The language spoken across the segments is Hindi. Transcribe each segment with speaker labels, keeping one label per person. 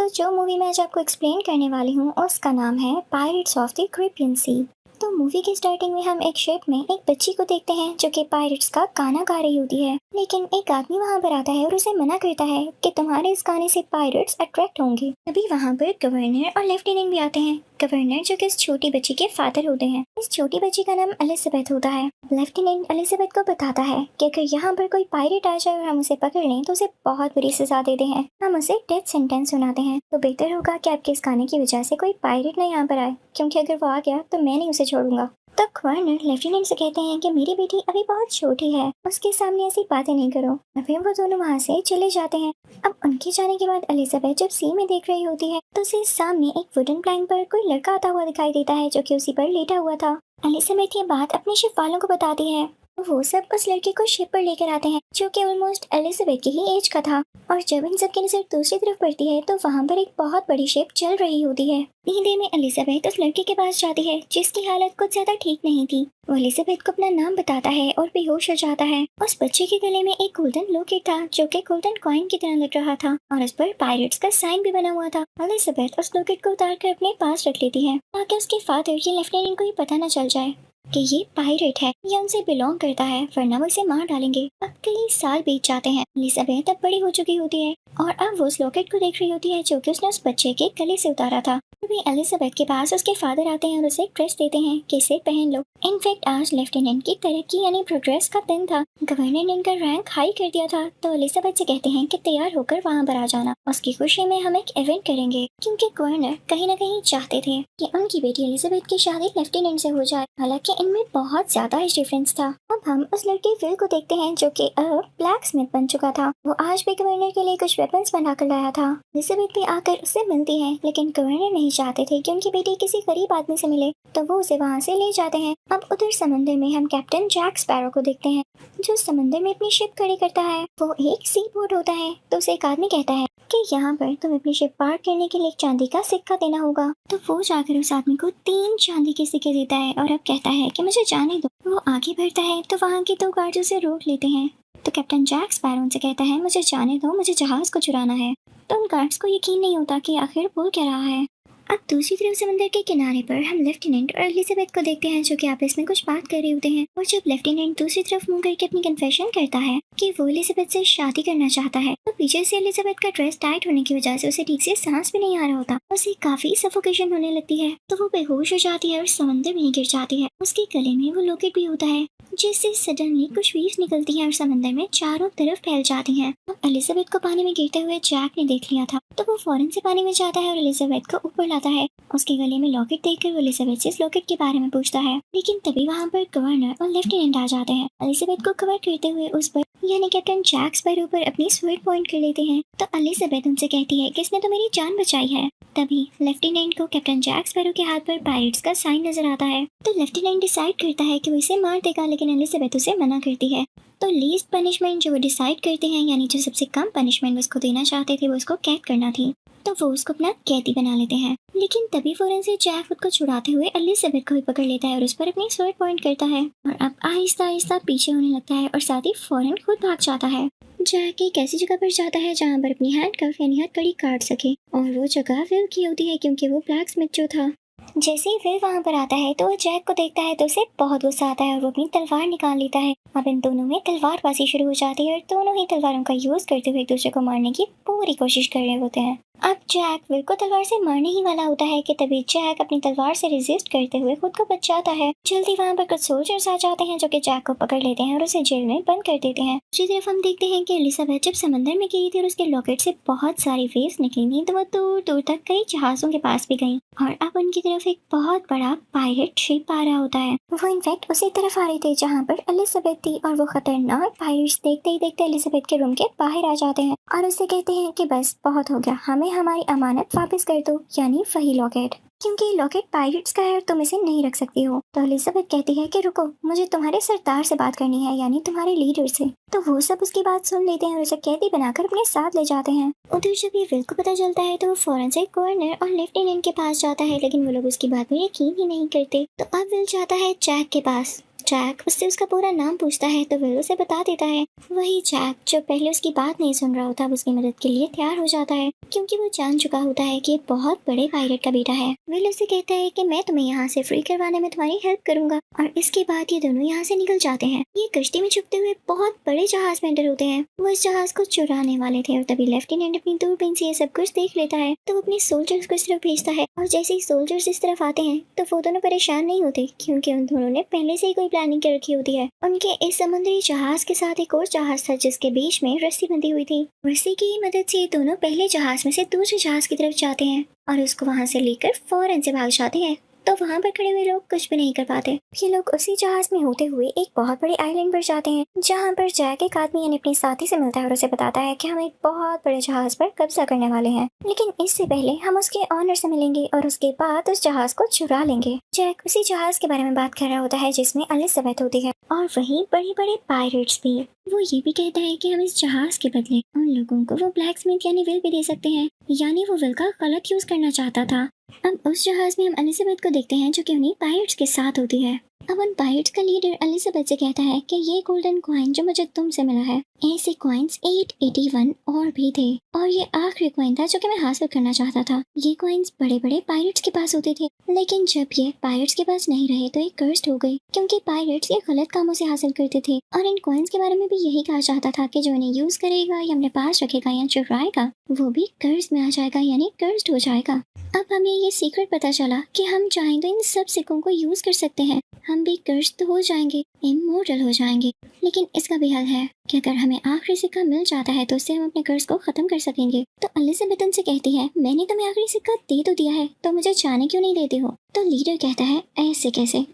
Speaker 1: तो जो मूवी मैं आज आपको एक्सप्लेन करने वाली हूँ उसका नाम है पायरेट्स ऑफ द कैरिबियन सी। तो मूवी की स्टार्टिंग में हम एक शिप में एक बच्ची को देखते हैं जो कि पायरेट्स का गाना गा रही होती है। लेकिन एक आदमी वहाँ पर आता है और उसे मना करता है कि तुम्हारे इस गाने से पायरेट्स अट्रैक्ट होंगे। तभी वहाँ पर गवर्नर और लेफ्टिनेंट भी आते हैं। गवर्नर जो कि इस छोटी बच्ची के फादर होते हैं। इस छोटी बच्ची का नाम एलिजाबेथ होता है। लेफ्टिनेंट एलिजाबेथ को बताता है कि अगर यहाँ पर कोई पायरेट आ जाए और हम उसे पकड़ लें तो उसे बहुत बुरी सजा देते हैं, हम उसे डेथ सेंटेंस सुनाते हैं। तो बेहतर होगा कि आपके इस गाने की वजह से कोई पायरेट ना यहाँ पर आए, क्योंकि अगर वो आ गया तो मैं नहीं उसे छोड़ूंगा। तो गवर्नर लेफ्टिनेंट से कहते हैं कि मेरी बेटी अभी बहुत छोटी है, उसके सामने ऐसी बातें नहीं करो। फिर वो दोनों वहाँ से चले जाते हैं। अब उनके जाने के बाद एलिजाबेथ जब सी में देख रही होती है तो उसे सामने एक वुडन प्लैंक पर कोई लड़का आता हुआ दिखाई देता है जो कि उसी पर लेटा हुआ था। एलिजाबेथ ये बात अपने शिप वालों को बताती है। वो सब उस लड़के को शिप पर लेकर आते हैं जो कि ऑलमोस्ट एलिजाबेथ की ही एज का था। और जब इन सब की नजर दूसरी तरफ पड़ती है तो वहाँ पर एक बहुत बड़ी शिप चल रही होती है। नींद में एलिजाबेथ उस लड़के के पास जाती है जिसकी हालत कुछ ज्यादा ठीक नहीं थी। वो एलिजाबेथ को अपना नाम बताता है और बेहोश हो जाता है। उस बच्चे के गले में एक गोल्डन लॉकेट था जो कि गोल्डन कॉइन की तरह लग रहा था और उस पर पायरेट्स का साइन भी बना हुआ था। एलिजाबेथ उस लॉकेट को उतार कर अपने पास रख लेती है ताकि उसके फादर या लेफ्टिनेंट को ये पता न चल जाए कि ये पायरेट है या उनसे बिलोंग करता है, वरना वो इसे मार डालेंगे। अब कई साल बीत जाते हैं। एलिजाबेथ अब बड़ी हो चुकी होती है और अब वो उस लॉकेट को देख रही होती है जो कि उसने उस बच्चे के गले से उतारा था। तभी एलिजाबेथ के पास उसके फादर आते हैं और उसे एक ड्रेस देते हैं कि इसे पहन लो। इनफैक्ट आज लेफ्टिनेंट की तरक्की यानी प्रोग्रेस का दिन था। गवर्नर ने उनका रैंक हाई कर दिया था। तो एलिजाबेथ से कहते हैं कि तैयार होकर वहाँ पर आ जाना, उसकी खुशी में हम एक इवेंट करेंगे, क्योंकि गवर्नर कहीं न कहीं चाहते थे कि उनकी बेटी एलिजाबेथ की शादी लेफ्टिनेंट से हो जाए। हालांकि इनमें बहुत ज्यादा एज डिफरेंस था। अब हम उस लड़के विल को देखते हैं जो कि अब ब्लैक स्मिथ बन चुका था। वो आज भी गवर्नर के लिए कुछ वेपन्स बना कर लाया था। एलिजाबेथ भी आकर उससे मिलती है, लेकिन गवर्नर नहीं चाहते थे कि उनकी बेटी किसी गरीब आदमी से मिले, तो वो उसे वहाँ से ले जाते हैं। अब उधर समंदर में हम कैप्टन जैक स्पैरो को देखते हैं जो समंदर में अपनी शिप खड़ी करता है। वो एक सी बोट होता है। तो उसे एक आदमी कहता है कि यहाँ पर तुम अपनी शिप पार करने के लिए एक चांदी का सिक्का देना होगा। तो वो जाकर उस आदमी को 3 चांदी के सिक्के देता है और अब कहता है कि मुझे जाने दो। वो आगे बढ़ता है तो वहाँ के 2 गार्ड उसे रोक लेते हैं। तो कैप्टन जैक स्पैरो उनसे कहता है मुझे जाने दो, मुझे जहाज को चुराना है। तो उन गार्ड्स को यकीन नहीं होता कि आखिर बोल क्या रहा है। अब दूसरी तरफ समंदर के किनारे पर हम लेफ्टिनेंट और एलिजाबेथ को देखते हैं जो कि आपस में कुछ बात कर रहे होते हैं। और जब लेफ्टिनेंट दूसरी तरफ मुंह करके अपनी कन्फेशन करता है कि वो एलिजाबेथ से शादी करना चाहता है, तो पीछे से एलिजाबेथ का ड्रेस टाइट होने की वजह से उसे ठीक से सांस भी नहीं आ रहा होता। उसे काफी सफोकेशन होने लगती है तो वो बेहोश हो जाती है और समंदर में ही गिर जाती है। उसके गले में वो लॉकेट भी होता है जिससे सडनली कुछ वेव्स निकलती हैं और समंदर में चारों तरफ फैल जाती हैं। अब एलिजाबेथ को पानी में गिरते हुए जैक ने देख लिया था तो वो फौरन से पानी में जाता है और एलिजाबेथ को ऊपर लाता है। उसके गले में लॉकेट देखकर वो एलिजाबेथ से इस लॉकेट के बारे में पूछता है, लेकिन तभी वहाँ पर गवर्नर और लेफ्टिनेंट आ जाते हैं। एलिजाबेथ को कवर करते हुए उस पर यानी कैप्टन जैक स्पैरो पर अपनी स्वर्ड पॉइंट कर लेते हैं। तो एलिजाबेथ उनसे कहती है कि इसने तो मेरी जान बचाई है। तभी लेफ्टिनेंट को कैप्टन जैक स्पैरो के हाथ पर पायरेट्स का साइन नजर आता है। तो लेफ्टिनेंट डिसाइड करता है कि वो इसे मार देगा, लेकिन एलिजाबेथ उसे मना करती है। तो लीस्ट पनिशमेंट जो वो डिसाइड करते हैं यानी जो सबसे कम पनिशमेंट उसको देना चाहते थे वो उसको कैद करना थी। तो वो उसको अपना कैदी बना लेते हैं। लेकिन तभी फौरन से जैक खुद को छुड़ाते हुए एलिजाबेथ को भी पकड़ लेता है और उस पर अपनी स्वर्ड पॉइंट करता है और अब आहिस्ता आहिस्ता पीछे होने लगता है और साथ ही फौरन खुद भाग जाता है। जैक एक ऐसी जगह पर जाता है जहाँ पर अपनी हैंडकफ यानी हथकड़ी काट सके और वो जगह विल की होती है क्योंकि वो ब्लैक स्मिथ जो था। जैसे ही विल वहाँ पर आता है तो वो जैक को देखता है तो उसे बहुत गुस्सा आता है और वो अपनी तलवार निकाल लेता है। अब इन दोनों में तलवारबाजी शुरू हो जाती है और दोनों ही तलवारों का यूज करते हुए एक दूसरे को मारने की पूरी कोशिश कर रहे होते हैं। अब जैक विल को तलवार से मारने ही वाला होता है कि तभी जैक अपनी तलवार से रेजिस्ट करते हुए खुद को बचाता है। जल्दी वहाँ पर कुछ सोल्जर्स आ जाते हैं जो कि जैक को पकड़ लेते हैं और उसे जेल में बंद कर देते हैं। दूसरी तरफ हम देखते हैं कि एलिजाबेथ जब समंदर में गिरी थी और उसके लॉकेट से बहुत सारी वेव्स निकली थी तो वो दूर दूर तक कई जहाजों के पास भी गई और अब उनकी तरफ एक बहुत बड़ा पायरेट शिप आ रहा होता है। वो इनफैक्ट उसी तरफ आ रहे थे जहाँ पर एलिजाबेथ थी और वो खतरनाक पायरेट्स देखते ही देखते एलिजाबेथ के रूम के बाहर आ जाते हैं और उससे कहते हैं कि बस बहुत हो गया, हमें हमारी अमानत वापस कर दो यानी वही लॉकेट, क्योंकि लॉकेट पायरेट्स का है और तुम इसे नहीं रख सकती हो। तो एलिजाबेथ कहती है कि रुको, मुझे तुम्हारे सरदार से बात करनी है यानी तुम्हारे लीडर से। तो वो सब उसकी बात सुन लेते हैं और उसे कैदी बनाकर अपने साथ ले जाते हैं। उधर जब ये विल को पता चलता है तो वो फौरन से गवर्नर और लेफ्टिनेंट के पास जाता है, लेकिन वो लोग उसकी बात में यकीन ही नहीं करते। तो अब विल जाता है जैक के पास जैक उससे उसका पूरा नाम पूछता है तो विल उसे बता देता है। वही जैक जो पहले उसकी बात नहीं सुन रहा होता, अब उसकी मदद के लिए तैयार हो जाता है क्योंकि वो जान चुका होता है कि बहुत बड़े पायलट का बेटा है। विल उसे कहता है कि मैं तुम्हें यहाँ से फ्री करवाने में तुम्हारी हेल्प करूंगा, और इसके बाद ये दोनों यहाँ से निकल जाते हैं। ये कश्ती में छुपते हुए बहुत बड़े जहाज में एंटर होते हैं। वो इस जहाज को चुराने वाले थे और तभी लेफ्टिनेंट अपनी दूरबीन से ये सब कुछ देख लेता है तो वो अपने सोल्जर्स को इस तरफ भेजता है, और जैसे ही सोल्जर्स इस तरफ आते हैं तो वो दोनों परेशान नहीं होते क्योंकि उन दोनों ने पहले से ही कोई प्लानिंग कर रखी होती है। उनके इस समुद्री जहाज के साथ एक और जहाज था जिसके बीच में रस्सी बंधी हुई थी। रस्सी की मदद से ये दोनों पहले जहाज में से दूसरे जहाज की तरफ जाते हैं और उसको वहां से लेकर फौरन से भाग जाते हैं। तो वहाँ पर खड़े हुए लोग कुछ भी नहीं कर पाते। ये लोग उसी जहाज में होते हुए एक बहुत बड़े आइलैंड पर जाते हैं जहाँ पर जैक एक आदमी यानी अपने साथी से मिलता है और उसे बताता है कि हम एक बहुत बड़े जहाज पर कब्जा करने वाले हैं, लेकिन इससे पहले हम उसके ऑनर से मिलेंगे और उसके बाद उस जहाज को चुरा लेंगे। जैक उसी जहाज के बारे में बात कर रहा होता है जिसमें एलिजाबेथ होती है और वही बड़े बड़े पायरेट्स भी। वो ये भी कहता है कि हम इस जहाज के बदले उन लोगों को वो ब्लैकस्मिथ यानी विल भी दे सकते हैं, यानी वो विल का गलत यूज करना चाहता था। अब उस जहाज में हम एलिजाबेथ को देखते हैं जो कि उन्हीं पायरेट्स के साथ होती है। अब उन पायरेट्स का लीडर एलिजाबेथ से कहता है कि ये गोल्डन कॉइन जो मुझे तुमसे मिला है, ऐसे कॉइन्स 881 और भी थे और ये आखिरी कॉइन था जो कि मैं हासिल करना चाहता था। ये कॉइन्स बड़े बड़े पायरेट्स के पास होते थे, लेकिन जब ये पायरेट्स के पास नहीं रहे तो ये कर्स्ड हो गई क्योंकि पायरेट्स ये गलत कामों से हासिल करते थे। और इन कॉइन्स के बारे में भी यही कहा जाता था कि जो इन्हें यूज करेगा या अपने पास रखेगा या चुराएगा वो भी कर्ज में आ जाएगा यानी कर्स्ड हो जाएगा। अब हमें ये सीक्रेट पता चला कि हम चाहें तो इन सब सिक्कों को यूज कर सकते हैं, हम भी कर्स्ड हो जाएंगे, इमोर्टल हो जाएंगे। लेकिन इसका भी हल है कि अगर हमें आखिरी सिक्का मिल जाता है तो उससे हम अपने कर्ज को खत्म कर सकेंगे। तो एलिजाबेथ उनसे कहती है मैंने तुम्हें आखिरी सिक्का दे तो दिया है, तो मुझे जाने क्यों नहीं देते हो? तो लीडर कहता है ऐसे कैसे,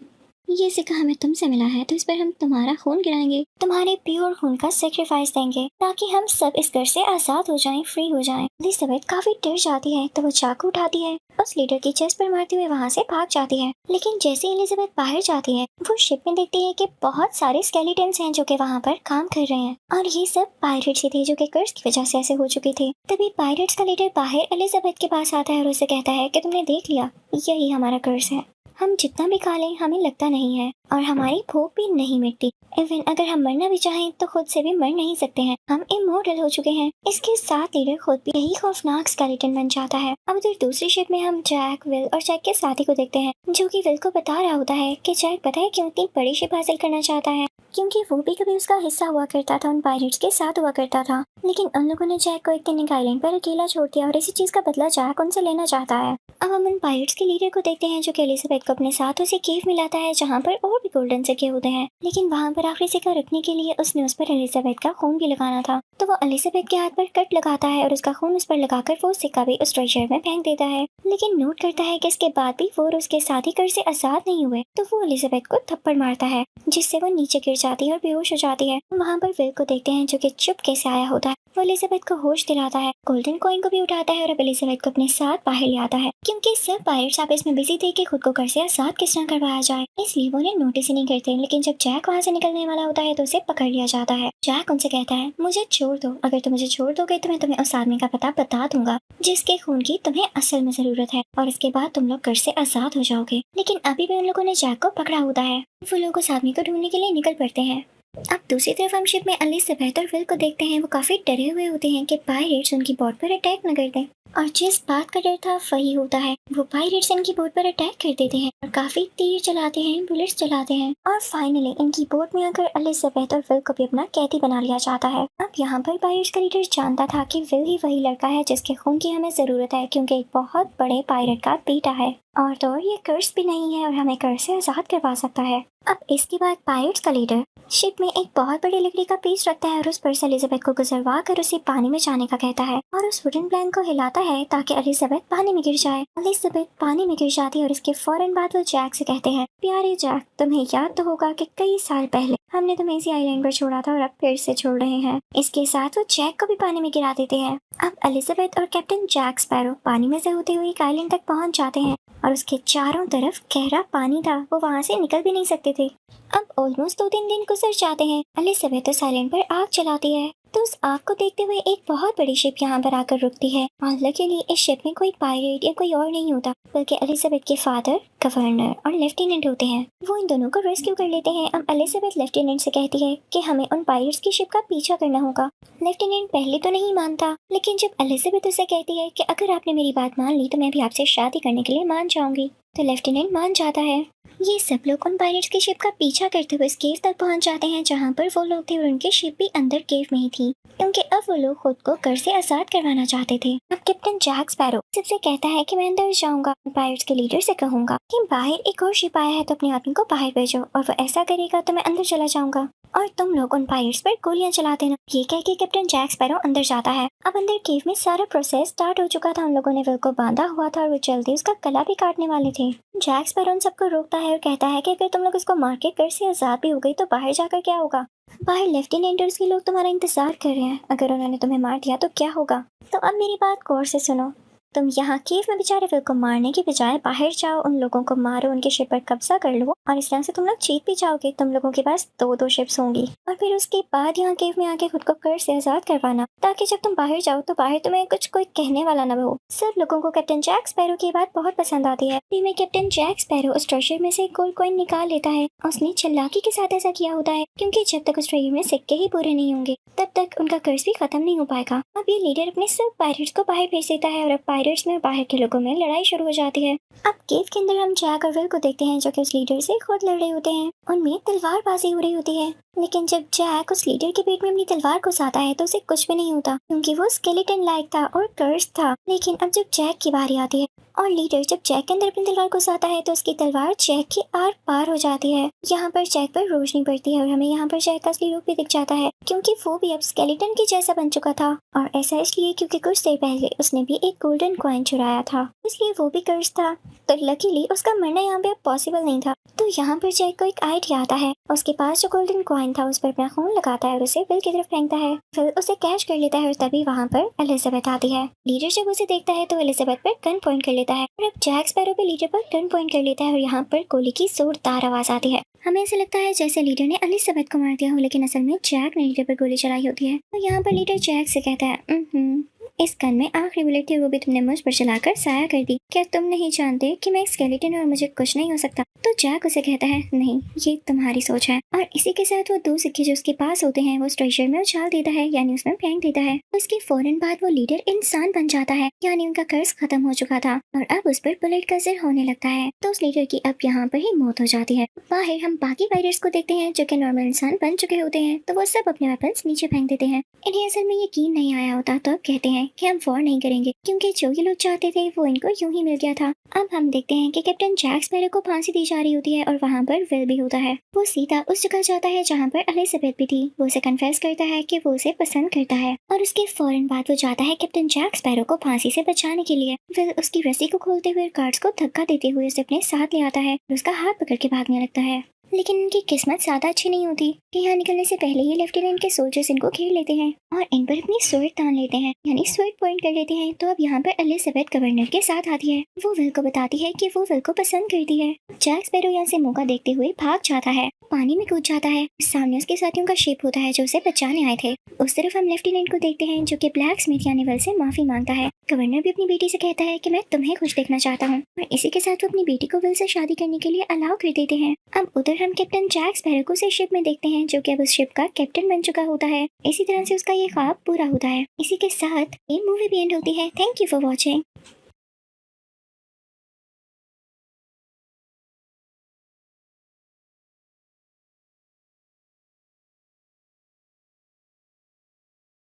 Speaker 1: ये सिक्का हमें तुमसे मिला है तो इस पर हम तुम्हारा खून गिराएंगे, तुम्हारे प्योर खून का सेक्रीफाइस देंगे ताकि हम सब इस घर से आजाद हो जाएं, फ्री हो जाएं। एलिजाबेथ काफी डर जाती है तो वो चाकू उठाती है, उस लीडर की चेस्ट पर मारते हुए वहाँ से भाग जाती है। लेकिन जैसे एलिजाबेथ बाहर जाती है वो शिप में देखती है कि बहुत सारे स्केलेटन्स हैं जो कि वहाँ पर काम कर रहे हैं और ये सब पायरेट्स ही थे जो कि कर्ज की वजह से ऐसे हो चुके थे। तभी पायरेट्स का लीडर बाहर एलिजाबेथ के पास आता है और उसे कहता है कि तुमने देख लिया, यही हमारा कर्ज है, हम जितना भी खा लें हमें लगता नहीं है और हमारी भूख भी नहीं मिटती। इवन अगर हम मरना भी चाहें तो खुद से भी मर नहीं सकते हैं, हम इमोर्टल हो चुके हैं। इसके साथ लीडर खुद भी यही खौफनाक स्केलेटन बन जाता है। अब उधर दूसरी शिप में हम जैक, विल और जैक के साथी को देखते हैं जो कि विल को बता रहा होता है कि जैक पता है क्यों इतनी बड़ी शिप हासिल करना चाहता है, क्योंकि वो भी कभी उसका हिस्सा हुआ करता था, उन पायरेट्स के साथ हुआ करता था। लेकिन उन लोगों ने जैक को एक दिन एक आइलैंड पर अकेला छोड़ दिया और इसी चीज का बदला जैक उनसे लेना चाहता है। अब हम उन पायरेट्स के लीडर को देखते हैं जो कि एलिजाबेथ को अपने साथ उसे केव में लाता है जहाँ पर और भी गोल्डन सिक्के होते हैं, लेकिन वहाँ पर आखिरी सिक्का रखने के लिए उसने उस पर एलिजाबेथ का खून भी लगाना था। तो वो एलिजाबेथ के हाथ पर कट लगाता है और उसका खून उस पर लगाकर वो सिक्का भी उस ट्रेजर में फेंक देता है। लेकिन नोट करता है कि इसके बाद भी वो और उसके साथी कर से आजाद नहीं हुए, तो वो एलिजाबेथ को थप्पड़ मारता है जिससे वो नीचे गिर जाती है और बेहोश हो जाती है। वहाँ पर विल को देखते हैं जो कि चुपके से आया होता है, वो एलिजाबेथ को होश दिलाता है, गोल्डन कॉइन को भी उठाता है और अब एलिजाबेथ को अपने साथ बाहर ले आता है क्योंकि सब पायरेट्स आपस में बिजी थे कि खुद को घर से आजाद किस तरह करवाया जाए, इसलिए वो उन्हें नोटिस ही नहीं करते। लेकिन जब जैक वहाँ से निकलने वाला होता है तो उसे पकड़ लिया जाता है। जैक उनसे कहता है मुझे छोड़ दो, अगर तुम मुझे छोड़ दोगे तो मैं तुम्हें उस आदमी का पता बता दूंगा जिसके खून की तुम्हें असल में जरूरत है और इसके बाद तुम लोग घर से आजाद हो जाओगे। लेकिन अभी भी उन लोगों ने जैक को पकड़ा होता है। वो लोग उस आदमी को ढूंढने के लिए निकल पड़ते हैं। अब दूसरी तरफ हम शिप में एलिजाबेथ और विल को देखते हैं। वो काफी डरे हुए होते हैं कि पायरेट्स उनकी बोट पर अटैक न कर दें, और जिस बात का डर था वही होता है, वो पायरेट्स इनकी बोट पर अटैक कर देते हैं और काफी तीर चलाते हैं, बुलेट्स चलाते हैं और फाइनली इनकी बोट में आकर एलिजाबेथ और विल को भी अपना कैदी बना लिया जाता है। अब यहाँ पर पायरेट्स का लीडर जानता था कि विल ही वही लड़का है जिसके खून की हमें जरूरत है क्योंकि एक बहुत बड़े पायरेट का बेटा है और तो ये कर्ज भी नहीं है और हमें कर्ज से आजाद करवा सकता है। अब इसके बाद पायरेट्स का लीडर शिप में एक बहुत बड़ी लकड़ी का पीस रखता है और उस पर से एलिजाबेथ को गुजरवा कर उसे पानी में जाने का कहता है और उस वुडन प्लैंक को हिलाता है ताकि एलिजाबेथ पानी में गिर जाए। एलिजाबेथ पानी में गिर जाती है और इसके फौरन बाद वो जैक से कहते हैं प्यारे जैक, तुम्हें याद तो होगा कि कई साल पहले हमने तुम्हें इसी आइलैंड पर छोड़ा था और अब फिर से छोड़ रहे हैं। इसके साथ वो जैक को भी पानी में गिरा देते हैं। अब एलिजाबेथ और कैप्टन जैक स्पैरो पानी में से होते हुए एक आइलैंड तक पहुंच जाते हैं और उसके चारों तरफ गहरा पानी था, वो वहाँ से निकल भी नहीं सकते थे। अब ऑलमोस्ट 2-3 दिन गुजर जाते हैं। एलिजाबेथ तो साइलेंट पर आग चलाती है तो उस आग को देखते हुए एक बहुत बड़ी शिप यहाँ पर आकर रुकती है और लकीली इस शिप में कोई पायरेट या कोई और नहीं होता बल्कि एलिजाबेथ के फादर, गवर्नर और लेफ्टिनेंट होते हैं। वो इन दोनों को रेस्क्यू कर लेते हैं। अब एलिजाबेथ लेफ्टिनेंट से कहती है कि हमें उन पायरेट्स की शिप का पीछा करना होगा। लेफ्टिनेंट पहले तो नहीं मानता, लेकिन जब एलिजाबेथ उसे कहती है कि अगर आपने मेरी बात मान ली तो मैं भी आपसे शादी करने के लिए मान जाऊंगी, तो लेफ्टिनेंट मान जाता है। ये सब लोग उन पायरेट्स की शिप का पीछा करते हुए इस केव तक पहुंच जाते हैं जहां पर वो लोग थे और उनकी शिप भी अंदर केव में ही थी, क्योंकि अब वो लोग खुद को कर से आजाद करवाना चाहते थे। अब कैप्टन जैक स्पैरो सबसे कहता है कि मैं अंदर जाऊंगा, पायरेट्स के लीडर से कहूंगा कि बाहर एक और शिप आया है तो अपने आदमी को बाहर भेजो, और वो ऐसा करेगा तो मैं अंदर चला जाऊंगा और तुम लोग उन पायरेट्स पर गोलियां चला देना। ये कह के कैप्टन जैक स्पैरो अंदर जाता है। अब अंदर केव में सारा प्रोसेस स्टार्ट हो चुका था। उन लोगों ने विल को बांधा हुआ था और वो जल्दी उसका गला भी काटने वाले थे। जैक स्पैरो उन सबको रोकता है और कहता है कि अगर तुम लोग इसको मार के कर से आजाद भी हो गई तो बाहर जाकर क्या होगा? बाहर लेफ्टिनेंट और उसके लोग तुम्हारा इंतजार कर रहे हैं। अगर उन्होंने तुम्हें मार दिया तो क्या होगा? तो अब मेरी बात गौर से सुनो। तुम यहाँ केव में बेचारे विल को मारने की बजाय बाहर जाओ, उन लोगों को मारो, उनके शिप पर कब्जा कर लो और इस तरह से तुम लोग जीत भी जाओगे। तुम लोगों के पास 2-2 शिप्स होंगी और फिर उसके बाद यहाँ केव में आके खुद को कर से आजाद करवाना, ताकि जब तुम बाहर जाओ तो बाहर तुम्हें कुछ कोई कहने वाला ना हो। सब लोगों को कैप्टन जैक स्पैरो की बात बहुत पसंद आती है। फिर में कैप्टन जैक स्पैरो उस ट्रेजर में से एक गोल्ड कॉइन निकाल लेता है। उसने चालाकी के साथ ऐसा किया होता है क्योंकि जब तक उस ट्रेजर में सिक्के ही पूरे नहीं होंगे तब तक उनका कर्ज भी खत्म नहीं हो पाएगा। अब ये लीडर अपने सब पायरेट्स को बाहर भेज देता है और अब पायरेट्स में बाहर के लोगों में लड़ाई शुरू हो जाती है। अब केव के अंदर हम जैक और विल को देखते हैं जो कि उस लीडर से खुद लड़ रहे होते हैं। उनमें तलवारबाजी हो रही होती है, लेकिन जब जैक उस लीडर के पेट में अपनी तलवार घुसाता है तो उसे कुछ भी नहीं होता क्योंकि वो स्केलेटन लायक था और कर्स था। लेकिन अब जब जैक की बारी आती है और लीडर जब जैक के अंदर अपनी तलवार घुसाता है तो उसकी तलवार जैक के आर पार हो जाती है। यहाँ पर जैक पर रोशनी पड़ती है और हमें यहाँ पर जैक का असली रूप भी दिख जाता है क्योंकि वो भी अब स्केलेटन की जैसा बन चुका था, और ऐसा इसलिए क्योंकि कुछ देर पहले उसने भी एक गोल्डन कॉइन चुराया था, इसलिए वो भी कर्स था। तो लकीली उसका मरना यहाँ पे अब पॉसिबल नहीं था। तो यहाँ पर जैक को एक आइडिया आता है। उसके पास जो गोल्डन कॉइन था उस पर अपना खून लगाता है और उसे विल की तरफ फेंकता है। विल उसे कैच कर लेता है और तभी वहाँ पर एलिजाबेथ आती है। लीडर जब उसे देखता है तो एलिजाबेथ पर गन पॉइंट कर लेता है और अब जैक स्पैरो भी लीडर पर गन पॉइंट कर लेता है और यहाँ पर गोली की जोरदार आवाज आती है। हमें ऐसा लगता है जैसे लीडर ने एलिजाबेथ को मार दिया हो, लेकिन असल में जैक ने लीडर पर गोली चलाई होती है। तो यहाँ पर लीडर जैक से कहता है इस गन में आखिरी बुलेट थी, वो भी तुमने मुझ पर चलाकर साया कर दी। क्या तुम नहीं जानते कि मैं एक स्केलेटन और मुझे कुछ नहीं हो सकता? तो जैक उसे कहता है नहीं, ये तुम्हारी सोच है। और इसी के साथ वो 2 सिक्के जो उसके पास होते हैं वो ट्रेजर में उछाल देता है, यानी उसमें फेंक देता है। उसके फौरन बाद वो लीडर इंसान बन जाता है, यानी उनका कर्ज खत्म हो चुका था और अब उस पर बुलेट का असर होने लगता है। तो उस लीडर की अब यहाँ पर ही मौत हो जाती है। बाहर हम बाकी पायरेट्स को देखते हैं जो कि नॉर्मल इंसान बन चुके होते हैं, तो वो सब अपने वेपन्स नीचे फेंक देते हैं। इन्हें असल में यकीन नहीं आया होता तो अब कहते हैं कि हम वॉर नहीं करेंगे क्योंकि जो ये लोग चाहते थे वो इनको यूं ही मिल गया था। अब हम देखते हैं कि कैप्टन जैक स्पैरो को फांसी दी जा रही होती है और वहाँ पर विल भी होता है। वो सीधा उस जगह जाता है जहाँ पर एलिजाबेथ भी थी। वो उसे कन्फेस करता है कि वो उसे पसंद करता है और उसके फौरन बाद वो जाता है कैप्टन जैक स्पैरो को फांसी से बचाने के लिए। विल उसकी रस्सी को खोलते हुए गार्ड्स को धक्का देते हुए उसे अपने साथ ले आता है और उसका हाथ पकड़ के भागने लगता है। लेकिन इनकी किस्मत ज्यादा अच्छी नहीं होती कि यहाँ निकलने से पहले ही लेफ्टिनेंट के सोल्जर्स इनको घेर लेते हैं और इन पर अपनी स्वर्ड तान लेते हैं, यानी स्वर्ड पॉइंट कर लेते हैं। तो अब यहाँ पर एलिजाबेथ गवर्नर के साथ आती है। वो विल को बताती है कि वो विल को पसंद करती है। जैक स्पैरो यहाँ से मौका देखते हुए भाग जाता है, पानी में कूद जाता है। सामने उसके साथियों का शिप होता है जो उसे बचाने आए थे। उस तरफ हम लेफ्टिनेंट को देखते हैं जो कि ब्लैक स्मिथ यानी विल से माफी मांगता है। गवर्नर भी अपनी बेटी से कहता है कि मैं तुम्हें खुश देखना चाहता हूँ और इसी के साथ वो अपनी बेटी को विल से शादी करने के लिए अलाउ कर देते हैं। अब उधर हम कैप्टन जैक स्पैरो को उसे शिप में देखते हैं जो कि अब उस शिप का कैप्टन बन चुका होता है। इसी तरह से उसका ये ख्वाब पूरा होता है। इसी के साथ ये मूवी भी एंड होती है। Thank you for watching.